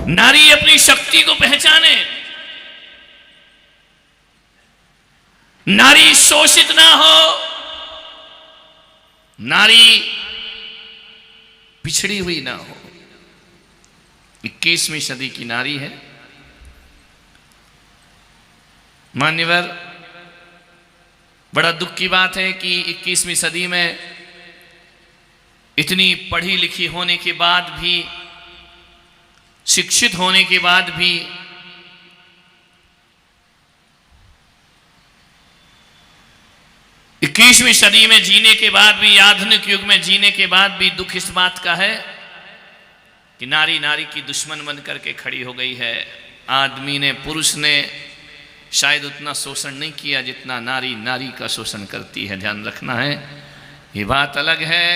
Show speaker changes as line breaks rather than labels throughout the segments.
नारी अपनी शक्ति को पहचाने, नारी शोषित ना हो, नारी पिछड़ी हुई ना हो। 21वीं सदी की नारी है। मान्यवर, बड़ा दुख की बात है कि 21वीं सदी में इतनी पढ़ी लिखी होने के बाद भी, शिक्षित होने के बाद भी इक्कीसवीं सदी में जीने के बाद भी, आधुनिक युग में जीने के बाद भी दुख इस बात का है कि नारी नारी की दुश्मन बन करके खड़ी हो गई है। आदमी ने, पुरुष ने शायद उतना शोषण नहीं किया जितना नारी नारी का शोषण करती है। ध्यान रखना है। ये बात अलग है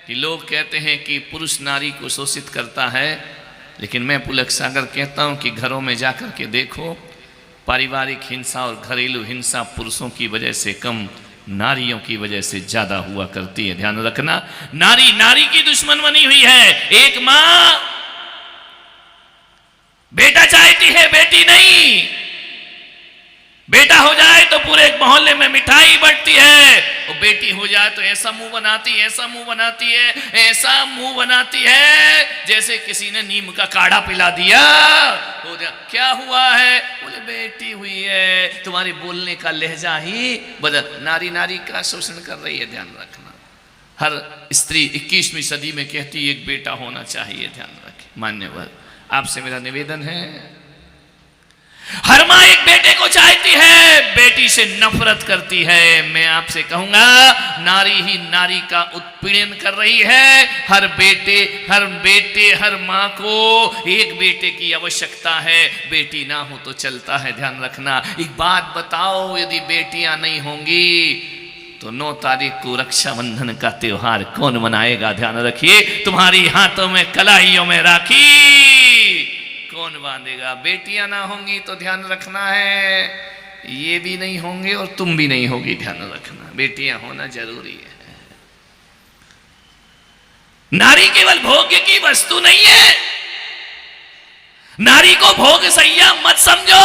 कि लोग कहते हैं कि पुरुष नारी को शोषित करता है, लेकिन मैं पुलक सागर कहता हूं कि घरों में जाकर के देखो, पारिवारिक हिंसा और घरेलू हिंसा पुरुषों की वजह से कम, नारियों की वजह से ज्यादा हुआ करती है। ध्यान रखना, नारी नारी की दुश्मन बनी हुई है। एक मां बेटा चाहती है, बेटी नहीं। बेटा हो जाए तो पूरे मोहल्ले में मिठाई बंटती है, और बेटी हो जाए तो ऐसा मुंह बनाती है, ऐसा मुंह बनाती है, ऐसा मुंह बनाती है जैसे किसी ने नीम का काढ़ा पिला दिया। हो जा, क्या हुआ है? बोले बेटी हुई है। तुम्हारे बोलने का लहजा ही बदल। नारी नारी का शोषण कर रही है। ध्यान रखना, हर स्त्री 21वीं सदी में कहती एक बेटा होना चाहिए। ध्यान रखें। मान्यवर, आपसे मेरा निवेदन है, हर मां एक बेटे को चाहती है, बेटी से नफरत करती है। मैं आपसे कहूंगा, नारी ही नारी का उत्पीड़न कर रही है। हर बेटे, हर मां को एक बेटे की आवश्यकता है, बेटी ना हो तो चलता है। ध्यान रखना। एक बात बताओ, यदि बेटियां नहीं होंगी तो 9 तारीख को रक्षाबंधन का त्योहार कौन मनाएगा? ध्यान रखिए। तुम्हारी हाथों में, कलाइयों में राखी कौन बांधेगा? बेटियां ना होंगी तो ध्यान रखना है, ये भी नहीं होंगे और तुम भी नहीं होगी। ध्यान रखना, बेटियां होना जरूरी है। नारी केवल भोग्य की वस्तु नहीं है। नारी को भोग सैया मत समझो।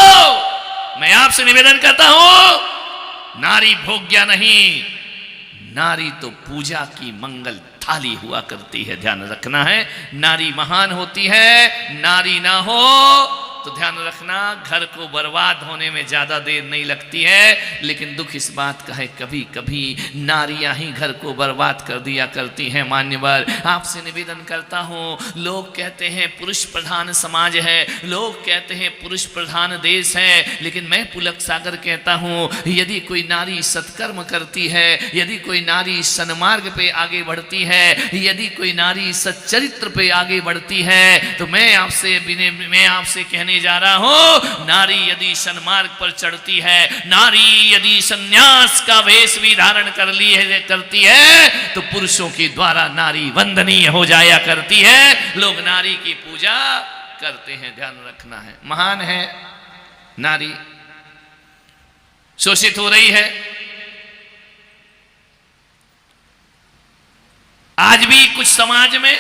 मैं आपसे निवेदन करता हूं, नारी भोग्य नहीं, नारी तो पूजा की मंगल थाली हुआ करती है। ध्यान रखना है। नारी महान होती है। नारी ना हो तो ध्यान रखना, घर को बर्बाद होने में ज्यादा देर नहीं लगती है। लेकिन दुख इस बात का है, कभी कभी नारियां ही घर को बर्बाद कर दिया करती हैं। मान्यवर, आपसे निवेदन करता हूं, लोग कहते हैं पुरुष प्रधान समाज है, लोग कहते हैं पुरुष प्रधान देश है, लेकिन मैं पुलक सागर कहता हूं, यदि कोई नारी सत्कर्म करती है, यदि कोई नारी सन्मार्ग पे आगे बढ़ती है, यदि कोई नारी सच्चरित्र पे आगे बढ़ती है, तो मैं आपसे कहने जा रहा हूं, नारी यदि सन्मार्ग पर चढ़ती है, नारी यदि संन्यास का वेश भी धारण करती है, तो पुरुषों के द्वारा नारी वंदनीय हो जाया करती है। लोग नारी की पूजा करते हैं। ध्यान रखना है। महान है नारी, शोषित हो रही है। आज भी कुछ समाज में,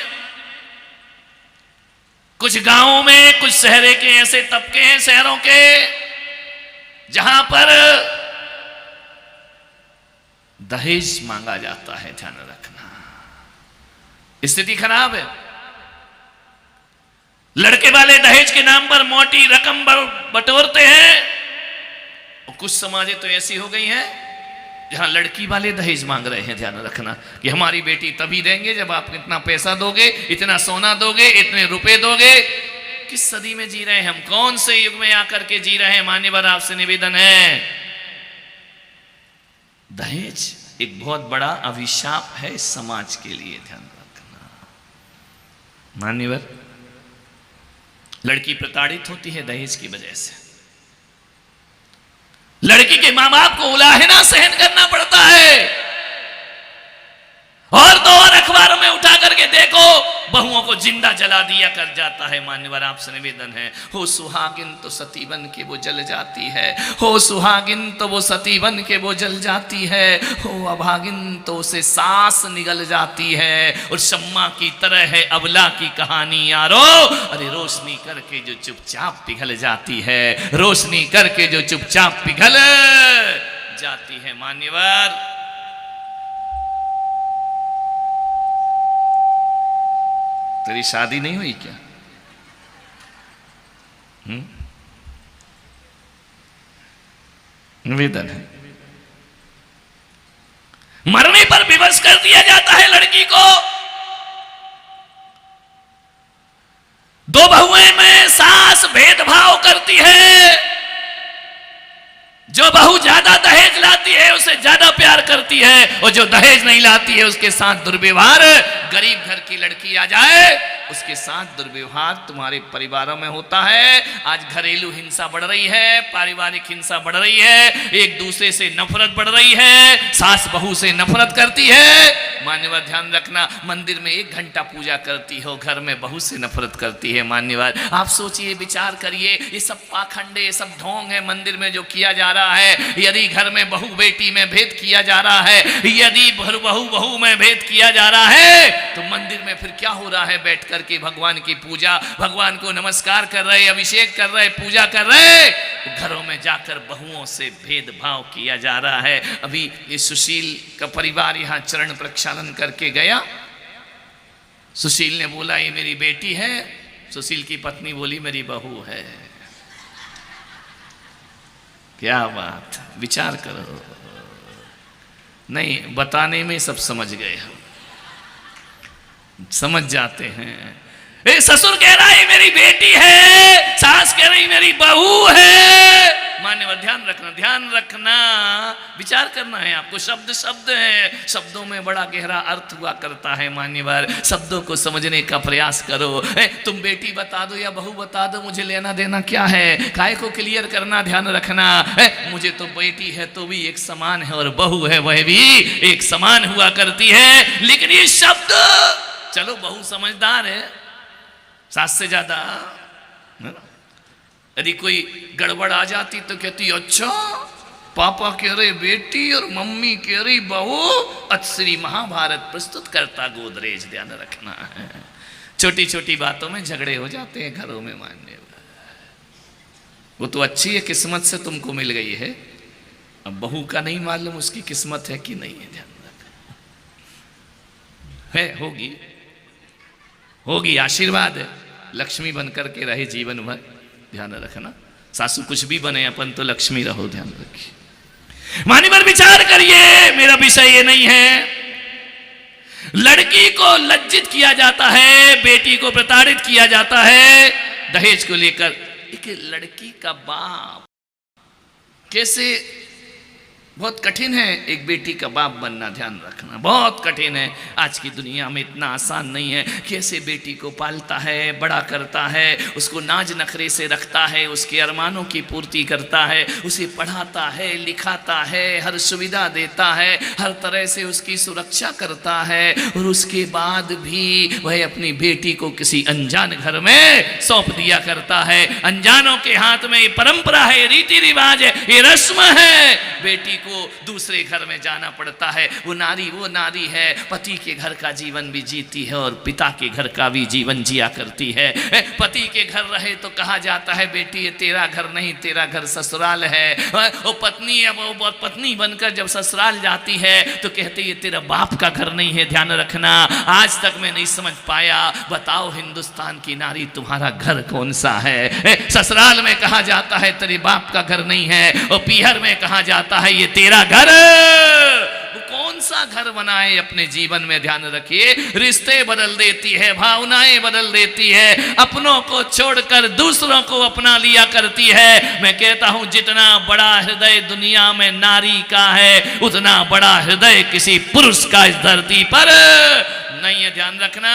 कुछ गांवों में, कुछ शहरों के ऐसे तबके हैं, शहरों के, जहां पर दहेज मांगा जाता है। ध्यान रखना, स्थिति खराब है। लड़के वाले दहेज के नाम पर मोटी रकम बटोरते हैं, और कुछ समाजें तो ऐसी हो गई हैं जहां लड़की वाले दहेज मांग रहे हैं। ध्यान रखना कि हमारी बेटी तभी देंगे जब आप इतना पैसा दोगे, इतना सोना दोगे, इतने रुपए दोगे। किस सदी में जी रहे हैं हम? कौन से युग में आकर के जी रहे हैं? मान्यवर, आपसे निवेदन है, दहेज एक बहुत बड़ा अभिशाप है समाज के लिए। ध्यान रखना। मान्यवर, लड़की प्रताड़ित होती है दहेज की वजह से। लड़की के मां बाप को उलाहना सहन करना पड़ता है। और तो और अखबारों में उठा करके देखो, बहुओं को जिंदा जला दिया कर जाता है। मान्यवर आपसे निवेदन है, हो सुहागिन तो सती बन के वो जल जाती है, हो सुहागिन तो वो सती बन के वो जल जाती है, हो अभागिन तो उसे सांस निगल जाती है। और शम्मा की तरह है अबला की कहानी यारो, अरे रोशनी करके जो चुपचाप पिघल जाती है, रोशनी करके जो चुपचाप पिघल जाती है। मान्यवर तेरी शादी नहीं हुई क्या? निवेदन है, मरने पर विवश कर दिया जाता है लड़की को। दो बहुएं में सास भेदभाव करती है, जो बहू ज्यादा दहेज लाती है उसे ज्यादा प्यार करती है, और जो दहेज नहीं लाती है उसके साथ दुर्व्यवहार। गरीब घर की लड़की आ जाए उसके साथ दुर्व्यवहार तुम्हारे परिवारों में होता है। आज घरेलू हिंसा बढ़ रही है, पारिवारिक हिंसा बढ़ रही है, एक दूसरे से नफरत बढ़ रही है, सास बहू से नफरत करती है। मान्यवर ध्यान रखना, मंदिर में 1 घंटा पूजा करती हो, घर में बहू से नफरत करती है। मान्यवर आप सोचिए, विचार करिए, ये सब पाखंडे, ये सब ढोंग है मंदिर में जो किया जा रहा है। यदि घर में बहू बेटी में भेद किया जा रहा है, यदि बहू बहू में भेद किया जा रहा है, तो मंदिर में फिर क्या हो रहा है? बैठ करके भगवान की पूजा, भगवान को नमस्कार कर रहे, अभिषेक कर रहे, पूजा कर रहे, घरों में जाकर बहुओं से भेदभाव किया जा रहा है। अभी ये सुशील का परिवार यहाँ चरण प्रक्षालन करके गया। सुशील ने बोला ये मेरी बेटी है, सुशील की पत्नी बोली मेरी बहू है। क्या बात, विचार करो। नहीं, बताने में सब समझ गए हम, समझ जाते हैं। ससुर कह रहा है मेरी बेटी है, सास कह रही मेरी बहू है। मान्यवर ध्यान रखना, ध्यान रखना, विचार करना है आपको। शब्द शब्द है, शब्दों में बड़ा गहरा अर्थ हुआ करता है। मान्यवर शब्दों को समझने का प्रयास करो। तुम बेटी बता दो या बहू बता दो, मुझे लेना देना क्या है? काय को क्लियर करना, ध्यान रखना। मुझे तो बेटी है तो भी एक समान है, और बहू है वह भी एक समान हुआ करती है। लेकिन ये शब्द, चलो बहू समझदार है सास से ज्यादा, यदि कोई गड़बड़ आ जाती तो कहती अच्छा पापा कह रहे बेटी और मम्मी कह रही बहू। श्री महाभारत प्रस्तुत करता गोदरेज, ध्यान रखना है। छोटी छोटी बातों में झगड़े हो जाते हैं घरों में। मानने वो तो अच्छी है, किस्मत से तुमको मिल गई है। अब बहू का नहीं मालूम उसकी किस्मत है कि नहीं है, ध्यान रखना है। होगी होगी, आशीर्वाद है, लक्ष्मी बनकर के रहे जीवन भर, ध्यान रखना। सासू कुछ भी बने, अपन तो लक्ष्मी रहो, ध्यान रखिए। मानी पर विचार करिए, मेरा विषय ये नहीं है। लड़की को लज्जित किया जाता है, बेटी को प्रताड़ित किया जाता है दहेज को लेकर। एक लड़की का बाप कैसे, बहुत कठिन है एक बेटी का बाप बनना, ध्यान रखना, बहुत कठिन है। आज की दुनिया में इतना आसान नहीं है। कैसे बेटी को पालता है, बड़ा करता है, उसको नाज नखरे से रखता है, उसके अरमानों की पूर्ति करता है, उसे पढ़ाता है, लिखाता है, हर सुविधा देता है, हर तरह से उसकी सुरक्षा करता है, और उसके बाद भी वह अपनी बेटी को किसी अनजान घर में सौंप दिया करता है। अनजानों के हाथ में ये परंपरा है, रीति रिवाज है, ये रस्म है। बेटी को दूसरे घर में जाना पड़ता है। वो नारी है, पति के घर का जीवन भी जीती है और पिता के घर का भी जीवन जिया करती है। पति के घर रहे तो कहा जाता है बेटी ये तेरा घर नहीं, तेरा घर ससुराल है। वो पत्नी है, वो पत्नी बनकर जब ससुराल जाती है तो कहते ये तेरा बाप का घर नहीं है, ध्यान रखना। आज तक मैं नहीं समझ पाया, बताओ हिंदुस्तान की नारी तुम्हारा घर कौन सा है? ससुराल में कहा जाता है तेरे बाप का घर नहीं है, और पीहर में कहा जाता है ये तेरा घर। वो कौन सा घर बनाए अपने जीवन में, ध्यान रखिए। रिश्ते बदल देती है, भावनाएं बदल देती है, अपनों को छोड़कर दूसरों को अपना लिया करती है। मैं कहता हूं जितना बड़ा हृदय दुनिया में नारी का है, उतना बड़ा हृदय किसी पुरुष का इस धरती पर नहीं है, ध्यान रखना।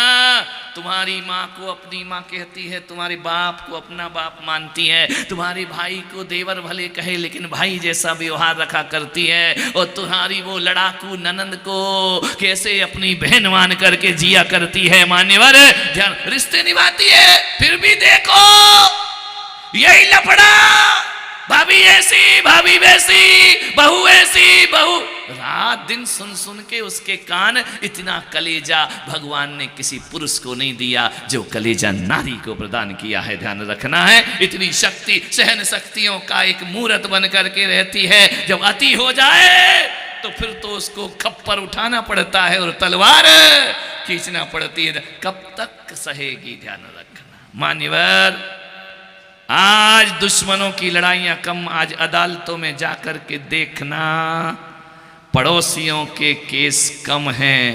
तुम्हारी माँ को अपनी माँ कहती है, तुम्हारे बाप को अपना बाप मानती है, तुम्हारे भाई को देवर भले कहे लेकिन भाई जैसा व्यवहार रखा करती है, और तुम्हारी वो लड़ाकू ननंद को कैसे अपनी बहन मान करके जिया करती है। मान्यवर ध्यान, रिश्ते निभाती है, फिर भी देखो यही लफड़ा, भाभी ऐसी भाभी वैसी, बहू ऐसी बहू, रात दिन सुन सुन के उसके कान। इतना कलेजा भगवान ने किसी पुरुष को नहीं दिया जो कलेजा नारी को प्रदान किया है। ध्यान रखना है, इतनी शक्ति, सहन शक्तियों का एक मूर्त बन करके रहती है। जब अति हो जाए तो फिर तो उसको खप्पर उठाना पड़ता है और तलवार खींचना पड़ती है। कब तक सहेगी? ध्यान रखना मान्यवर, आज दुश्मनों की लड़ाइयां कम, आज अदालतों में जाकर के देखना पड़ोसियों के केस कम हैं,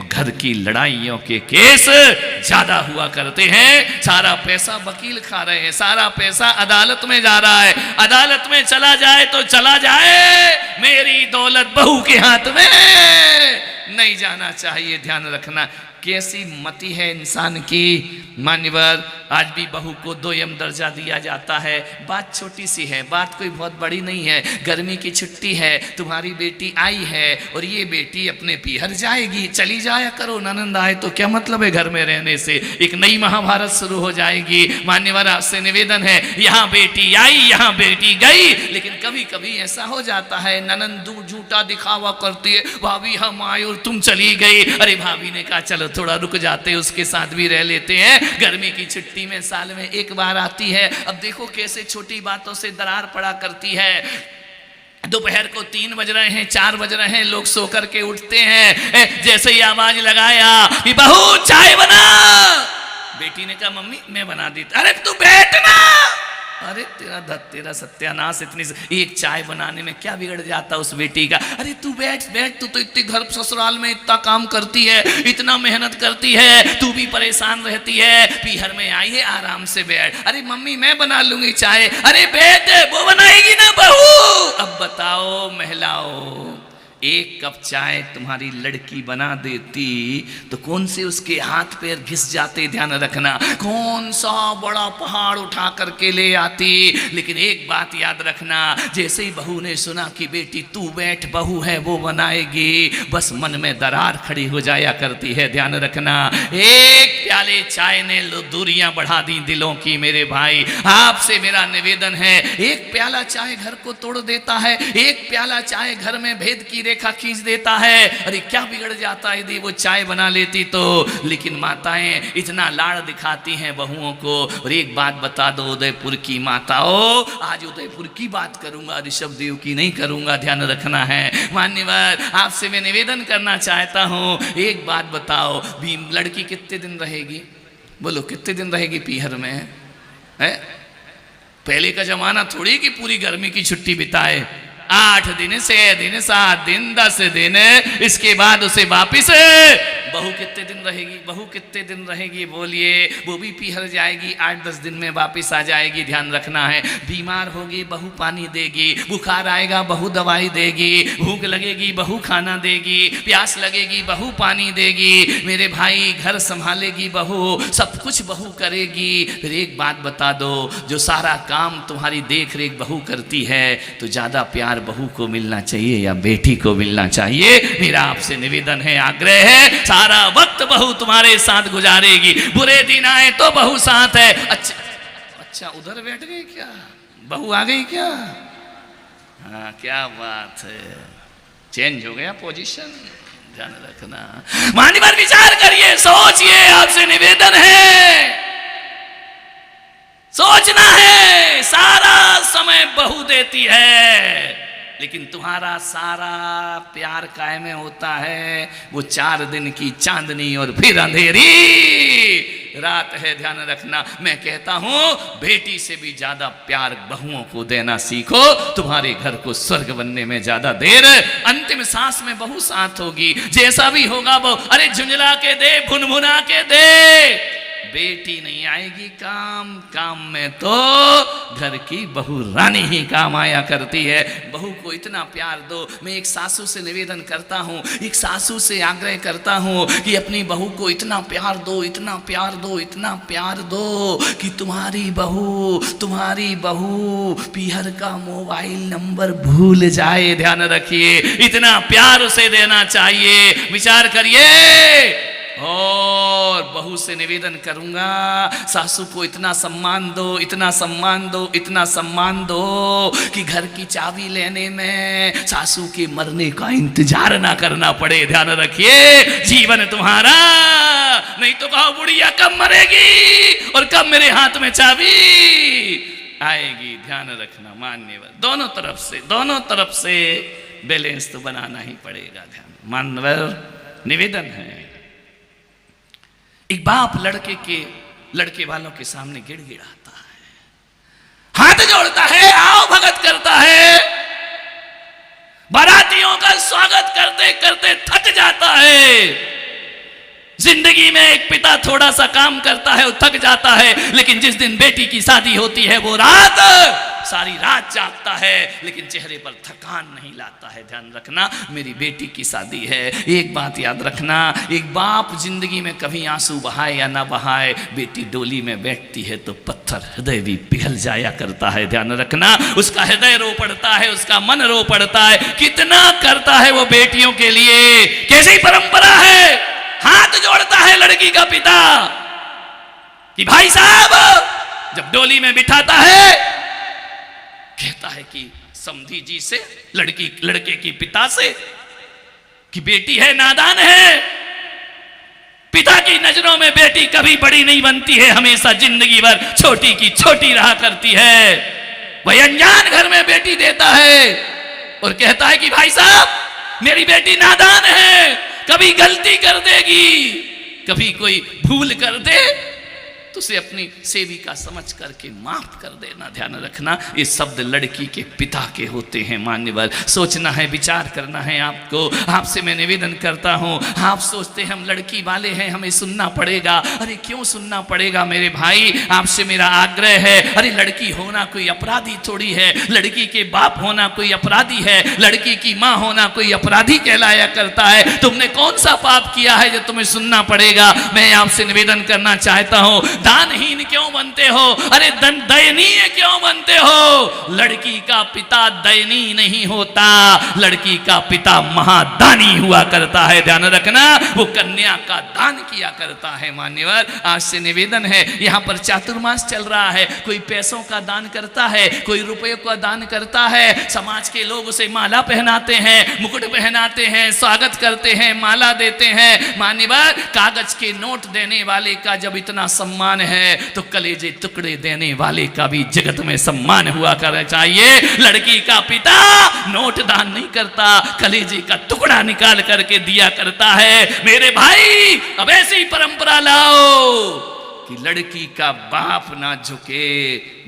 घर की लड़ाइयों के केस ज्यादा हुआ करते हैं। सारा पैसा वकील खा रहे हैं, सारा पैसा अदालत में जा रहा है। अदालत में चला जाए तो चला जाए, मेरी दौलत बहू के हाथ में नहीं जाना चाहिए। ध्यान रखना, कैसी मति है इंसान की। मान्यवर, आज भी बहू को 2 दर्जा दिया जाता है। बात छोटी सी है, बात कोई बहुत बड़ी नहीं है। गर्मी की छुट्टी है, तुम्हारी बेटी आई है और ये बेटी अपने पीहर जाएगी, चली जाया करो। ननंद आए तो क्या मतलब है घर में रहने से, एक नई महाभारत शुरू हो जाएगी। मान्यवर, आपसे निवेदन है, यहाँ बेटी आई, यहाँ बेटी गई, लेकिन कभी कभी ऐसा हो जाता है ननंद झूठा दिखावा करती है, भाभी हम आए और तुम चली गई। अरे भाभी ने कहा चलो थोड़ा रुक जाते, उसके साथ भी रह लेते हैं। गर्मी की छुट्टी में साल में एक बार आती है। अब देखो कैसे छोटी बातों से दरार पड़ा करती है। दोपहर को 3 बज रहे हैं, 4 बज रहे हैं, लोग सो करके उठते हैं। जैसे ही आवाज लगाया कि बहू चाय बना, बेटी ने कहा मम्मी मैं बना दी। अरे तू बैठना। अरे तेरा सत्यानाश, इतनी एक चाय बनाने में क्या बिगड़ जाता उस बेटी का। अरे तू बैठ बैठ, तू तो इतनी घर ससुराल में इतना काम करती है, इतना मेहनत करती है, तू भी परेशान रहती है, पीहर में आई है, आराम से बैठ। अरे मम्मी मैं बना लूंगी चाय। अरे बैठ, वो बनाएगी ना बहू। अब बताओ महिलाओं, एक कप चाय तुम्हारी लड़की बना देती तो कौन से उसके हाथ पैर घिस जाते। ध्यान रखना, कौन सा बड़ा पहाड़ उठा करके ले आती। लेकिन एक बात याद रखना, जैसे ही बहू ने सुना कि बेटी तू बैठ, बहू है वो बनाएगी, बस मन में दरार खड़ी हो जाया करती है। ध्यान रखना, एक प्याले चाय ने दूरियां बढ़ा दी दिलों की। मेरे भाई, आपसे मेरा निवेदन है, एक प्याला चाय घर को तोड़ देता है, एक प्याला चाय घर में भेद की रेखा खींच देता है। अरे क्या बिगड़ जाता है यदि वो चाय बना लेती तो। लेकिन माताएं इतना लाड़ दिखाती हैं बहुओं को। और एक बात बता दो उदयपुर की माताओं, आज उदयपुर की बात करूंगा, ऋषभ देव की नहीं करूंगा, ध्यान रखना है। मान्यवर, आपसे मैं निवेदन करना चाहता हूं, एक बात बताओ, लड़की कितने दिन रहेगी? बोलो कितने दिन रहेगी पीहर में? है पहले का जमाना थोड़ी कि पूरी गर्मी की छुट्टी बिताए। 8 दिन, 6 दिन, 7 दिन, 10 दिन, इसके बाद उसे वापिस। बहू कितने दिन रहेगी? बहू कितने दिन रहेगी बोलिए? वो भी पीहर जाएगी, 8-10 दिन में वापिस आ जाएगी। ध्यान रखना है, बीमार होगी बहू पानी देगी, बुखार आएगा बहू दवाई देगी, भूख लगेगी बहू खाना देगी, प्यास लगेगी बहू पानी देगी। मेरे भाई, घर संभालेगी बहू, सब कुछ बहू करेगी। फिर एक बात बता दो, जो सारा काम तुम्हारी देख रेख बहू करती है, तो ज्यादा प्यार बहू को मिलना चाहिए या बेटी को मिलना चाहिए? मेरा आपसे निवेदन है, आग्रह है, सारा वक्त बहू तुम्हारे साथ गुजारेगी, बुरे दिन आए तो बहू साथ है। अच्छा उधर बैठ गई क्या? बहू आ गई क्या? हाँ क्या बात है, चेंज हो गया पोजीशन। ध्यान रखना, मान्यवर विचार करिए, सोचिए, आपसे निवेदन है, सोचना है। सारा समय बहू देती है, लेकिन तुम्हारा सारा प्यार काय में होता है? वो 4 दिन की चांदनी और फिर अंधेरी रात है। ध्यान रखना, मैं कहता हूं, बेटी से भी ज्यादा प्यार बहुओं को देना सीखो, तुम्हारे घर को स्वर्ग बनने में ज्यादा देर। अंतिम सांस में बहू साथ होगी, जैसा भी होगा बहू, अरे झुंझला के दे, भुनभुना के दे, बेटी नहीं आएगी काम में तो घर की बहू रानी ही काम आया करती है। बहू को इतना प्यार दो। मैं एक सासू से निवेदन करता हूँ, एक सासू से आग्रह करता हूँ कि अपनी बहू को इतना प्यार दो, इतना प्यार दो, इतना प्यार दो कि तुम्हारी बहू पीहर का मोबाइल नंबर भूल जाए। ध्यान रखिए, इतना प्यार उसे देना चाहिए। विचार करिए। और बहू से निवेदन करूंगा, सासू को इतना सम्मान दो, इतना सम्मान दो, इतना सम्मान दो कि घर की चाबी लेने में सासू के मरने का इंतजार ना करना पड़े। ध्यान रखिए, जीवन तुम्हारा। नहीं तो कहो बुढ़िया कब मरेगी और कब मेरे हाथ में चाबी आएगी। ध्यान रखना मान्यवर, दोनों तरफ से बैलेंस तो बनाना ही पड़ेगा। ध्यान मान्यवर, निवेदन है। एक बाप लड़के वालों के सामने गिड़गिड़ाता है, हाथ जोड़ता है, आओ भगत करता है। बारातियों का स्वागत करते करते थक जाता है। जिंदगी में एक पिता थोड़ा सा काम करता है, वो थक जाता है, लेकिन जिस दिन बेटी की शादी होती है वो सारी रात जागता है, लेकिन चेहरे पर थकान नहीं लाता है। ध्यान रखना, मेरी बेटी की शादी है। एक बात याद रखना, एक बाप जिंदगी में कभी आंसू बहाए या ना बहाए, बेटी डोली में बैठती है तो पत्थर हृदय भी पिघल जाया करता है। ध्यान रखना, उसका हृदय रो पड़ता है, उसका मन रो पड़ता है। कितना करता है वो बेटियों के लिए। कैसी परंपरा है, हाथ जोड़ता है लड़की का पिता कि भाई साहब, जब डोली में बिठाता है कहता है कि समधी जी से, लड़के की पिता से कि बेटी है नादान है। पिता की नजरों में बेटी कभी बड़ी नहीं बनती है, हमेशा जिंदगी भर छोटी की छोटी रहा करती है। वह अनजान घर में बेटी देता है और कहता है कि भाई साहब मेरी बेटी नादान है, कभी गलती कर देगी, कभी कोई भूल कर दे तो उसे अपनी सेविका समझ करके माफ कर देना। ध्यान रखना, ये शब्द लड़की के पिता के होते हैं। मान्यवर, सोचना है, विचार करना है आपको। आपसे मैं निवेदन करता हूँ, आप सोचते हैं हम लड़की वाले हैं, हमें सुनना पड़ेगा। अरे क्यों सुनना पड़ेगा मेरे भाई, आपसे मेरा आग्रह है। अरे लड़की होना कोई अपराधी थोड़ी है, लड़की के बाप होना कोई अपराधी है, लड़की की माँ होना कोई अपराधी कहलाया करता है। तुमने कौन सा पाप किया है जो तुम्हें सुनना पड़ेगा। मैं आपसे निवेदन करना चाहता हूँ, दानहीन क्यों बनते हो, अरे दयनीय क्यों बनते हो। लड़की का पिता दयनीय नहीं होता, लड़की का पिता महादानी हुआ करता है। ध्यान रखना, वो कन्या का दान किया करता है। मान्यवर, आज से निवेदन है, यहाँ पर चातुर्मास चल रहा है, कोई पैसों का दान करता है, कोई रुपयों का दान करता है। समाज के लोग उसे माला पहनाते हैं, मुकुट पहनाते हैं, स्वागत करते हैं, माला देते हैं। मान्यवर, कागज के नोट देने वाले का जब इतना सम्मान है तो कलेजे टुकड़े देने वाले का भी जगत में सम्मान हुआ करना चाहिए। लड़की का पिता नोट दान नहीं करता, कलेजे का टुकड़ा निकाल करके दिया करता है। मेरे भाई, अब ऐसी परंपरा लाओ कि लड़की का बाप ना झुके,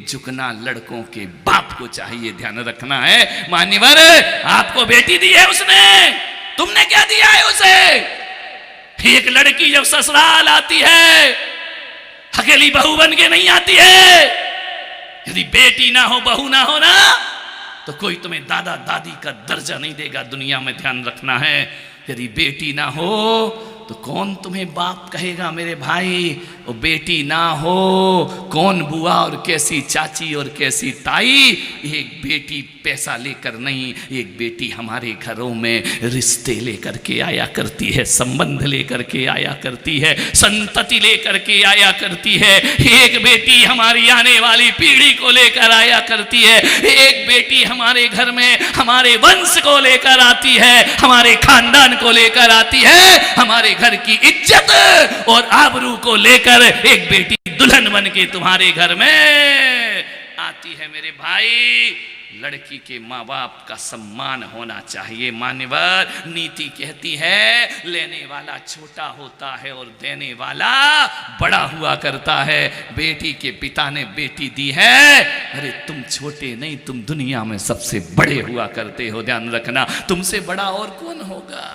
झुकना लड़कों के बाप को चाहिए। ध्यान रखना है। मान्यवर, आपको बेटी दी है उसने, तुमने क्या दिया है उसे। एक लड़की जब ससुराल आती है अकेली बहू बन के नहीं आती है। यदि बेटी ना हो, बहू ना हो ना, तो कोई तुम्हें दादा दादी का दर्जा नहीं देगा दुनिया में। ध्यान रखना है, यदि बेटी ना हो तो कौन तुम्हें बाप कहेगा मेरे भाई। वो बेटी ना हो, कौन बुआ और कैसी चाची और कैसी ताई। एक बेटी पैसा लेकर नहीं, एक बेटी हमारे घरों में रिश्ते लेकर के आया करती है, संबंध लेकर के आया करती है, संतति लेकर के आया करती है। एक बेटी हमारी आने वाली पीढ़ी को लेकर आया करती है। एक बेटी हमारे घर में हमारे वंश को लेकर आती है, हमारे खानदान को लेकर आती है, हमारे घर की इज्जत और आबरू को लेकर एक बेटी दुल्हन बन के तुम्हारे घर में आती है। मेरे भाई, लड़की के माँ बाप का सम्मान होना चाहिए। मान्यवर, नीति कहती है लेने वाला छोटा होता है और देने वाला बड़ा हुआ करता है। बेटी के पिता ने बेटी दी है, अरे तुम छोटे नहीं, तुम दुनिया में सबसे बड़े हुआ करते हो। ध्यान रखना, तुमसे बड़ा और कौन होगा।